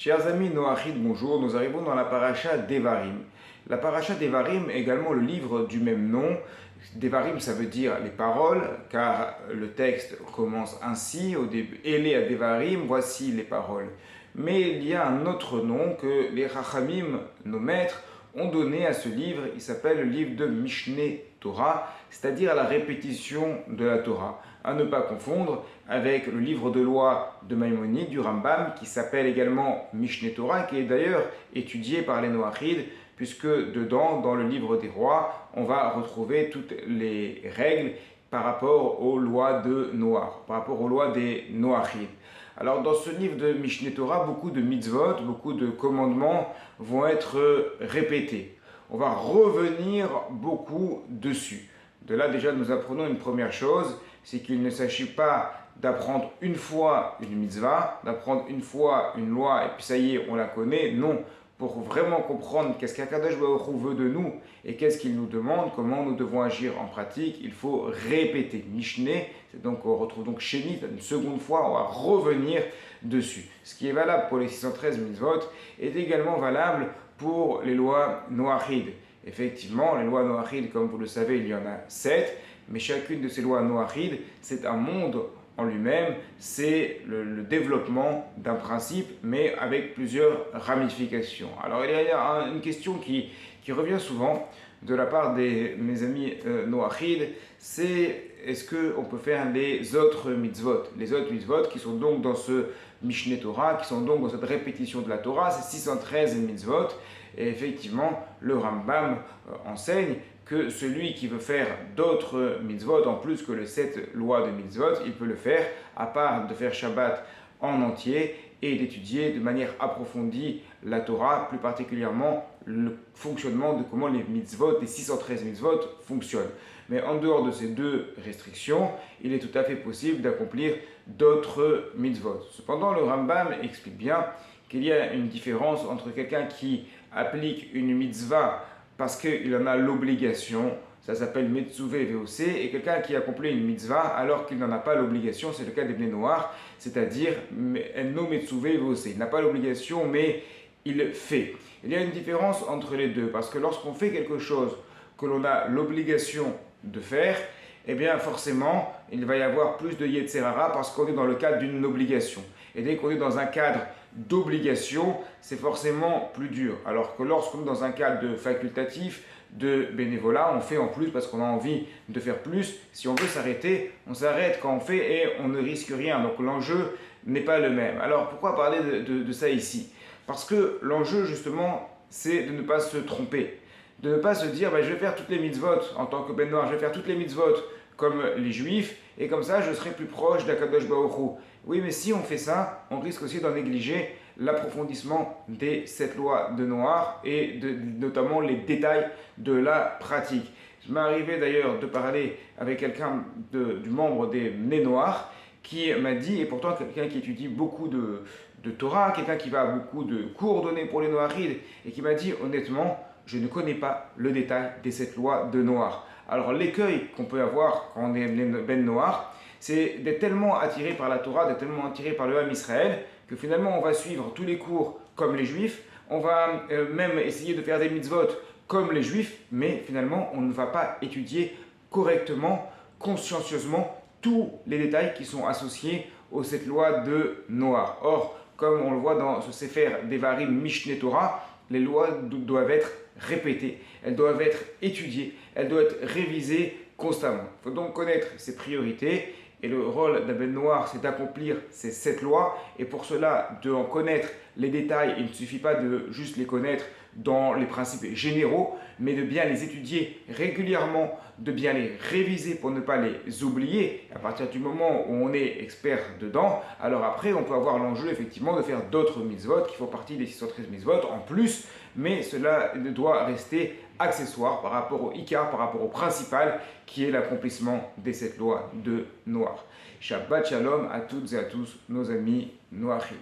Chers amis Noachid, bonjour, nous arrivons dans la paracha d'Evarim. La paracha d'Evarim est également le livre du même nom. Devarim, ça veut dire les paroles, car le texte commence ainsi, au début, Ele à Devarim, voici les paroles. Mais il y a un autre nom que les Chachamim, nos maîtres, ont donné à ce livre, il s'appelle le livre de Mishneh Torah, c'est-à-dire la répétition de la Torah. À ne pas confondre avec le livre de loi de Maïmonide, du Rambam, qui s'appelle également Mishneh Torah, qui est d'ailleurs étudié par les Noachides, puisque dedans, dans le livre des rois, on va retrouver toutes les règles par rapport aux lois de Noach, par rapport aux lois des Noachides. Alors dans ce livre de Mishneh Torah, beaucoup de mitzvot, beaucoup de commandements vont être répétés. On va revenir beaucoup dessus. De là déjà nous apprenons une première chose, c'est qu'il ne s'agit pas d'apprendre une fois une mitzvah, d'apprendre une fois une loi et puis ça y est, on la connaît. Non, pour vraiment comprendre qu'est-ce qu'Akadosh Baruch Hu veut de nous et qu'est-ce qu'il nous demande, comment nous devons agir en pratique, il faut répéter. Mishneh, c'est donc on retrouve donc Shenit, une seconde fois, on va revenir dessus. Ce qui est valable pour les 613 mitzvot est également valable pour les lois Noachides. Effectivement, les lois Noachides, comme vous le savez, il y en a 7, mais chacune de ces lois Noachides, c'est un monde en lui-même, c'est le développement d'un principe, mais avec plusieurs ramifications. Alors il y a une question qui revient souvent de la part de mes amis Noachides, c'est est-ce qu'on peut faire les autres mitzvot? Les autres mitzvot qui sont donc dans ce Mishneh Torah, qui sont donc dans cette répétition de la Torah, c'est 613 mitzvot, et effectivement le Rambam enseigne que celui qui veut faire d'autres mitzvot, en plus que les 7 lois de mitzvot, il peut le faire, à part de faire Shabbat en entier et d'étudier de manière approfondie la Torah, plus particulièrement le fonctionnement de comment les mitzvot, les 613 mitzvot fonctionnent. Mais en dehors de ces deux restrictions, il est tout à fait possible d'accomplir d'autres mitzvot. Cependant, le Rambam explique bien qu'il y a une différence entre quelqu'un qui applique une mitzvah parce qu'il en a l'obligation, ça s'appelle Metzuvé VOC, et quelqu'un qui accomplit une mitzvah alors qu'il n'en a pas l'obligation, c'est le cas des Bnei Noach, c'est-à-dire Enno Metzuvé VOC. Il n'a pas l'obligation, mais il fait. Il y a une différence entre les deux, parce que lorsqu'on fait quelque chose que l'on a l'obligation de faire, eh bien forcément, il va y avoir plus de Yetzer Hara parce qu'on est dans le cadre d'une obligation. Et dès qu'on est dans un cadre d'obligation, c'est forcément plus dur. Alors que lorsqu'on est dans un cadre de facultatif, de bénévolat, on fait en plus parce qu'on a envie de faire plus. Si on veut s'arrêter, on s'arrête quand on fait et on ne risque rien. Donc l'enjeu n'est pas le même. Alors pourquoi parler de ça ici? Parce que l'enjeu justement, c'est de ne pas se tromper. De ne pas se dire, je vais faire toutes les mitzvot en tant que Ben Noach, je vais faire toutes les mitzvot comme les juifs, et comme ça je serai plus proche d'Akadosh Baruch Hu. Oui, mais si on fait ça, on risque aussi d'en négliger l'approfondissement des 7 lois de Noach et notamment les détails de la pratique. Je m'arrivais d'ailleurs de parler avec quelqu'un du membre des Bnei Noach qui m'a dit, et pourtant quelqu'un qui étudie beaucoup de Torah, quelqu'un qui va à beaucoup de cours donnés pour les Noachides, et qui m'a dit honnêtement, je ne connais pas le détail des 7 lois de Noach. Alors l'écueil qu'on peut avoir quand on est Ben Noach, c'est d'être tellement attiré par la Torah, d'être tellement attiré par le Ham Israël, que finalement on va suivre tous les cours comme les Juifs, on va même essayer de faire des mitzvot comme les Juifs, mais finalement on ne va pas étudier correctement, consciencieusement, tous les détails qui sont associés aux 7 lois de Noach. Or, comme on le voit dans ce Sefer Devarim Mishneh Torah, les lois doivent être répétées, elles doivent être étudiées, elles doivent être révisées constamment. Il faut donc connaître ses priorités et le rôle d'un Ben Noach, c'est d'accomplir ces 7 lois et pour cela, de en connaître les détails, il ne suffit pas de juste les connaître dans les principes généraux, mais de bien les étudier régulièrement, de bien les réviser pour ne pas les oublier. À partir du moment où on est expert dedans, alors après on peut avoir l'enjeu effectivement de faire d'autres mitzvot qui font partie des 613 mitzvot en plus, mais cela doit rester accessoire par rapport au Ikar, par rapport au principal qui est l'accomplissement des 7 lois de Noach. Shabbat Shalom à toutes et à tous nos amis Noachites.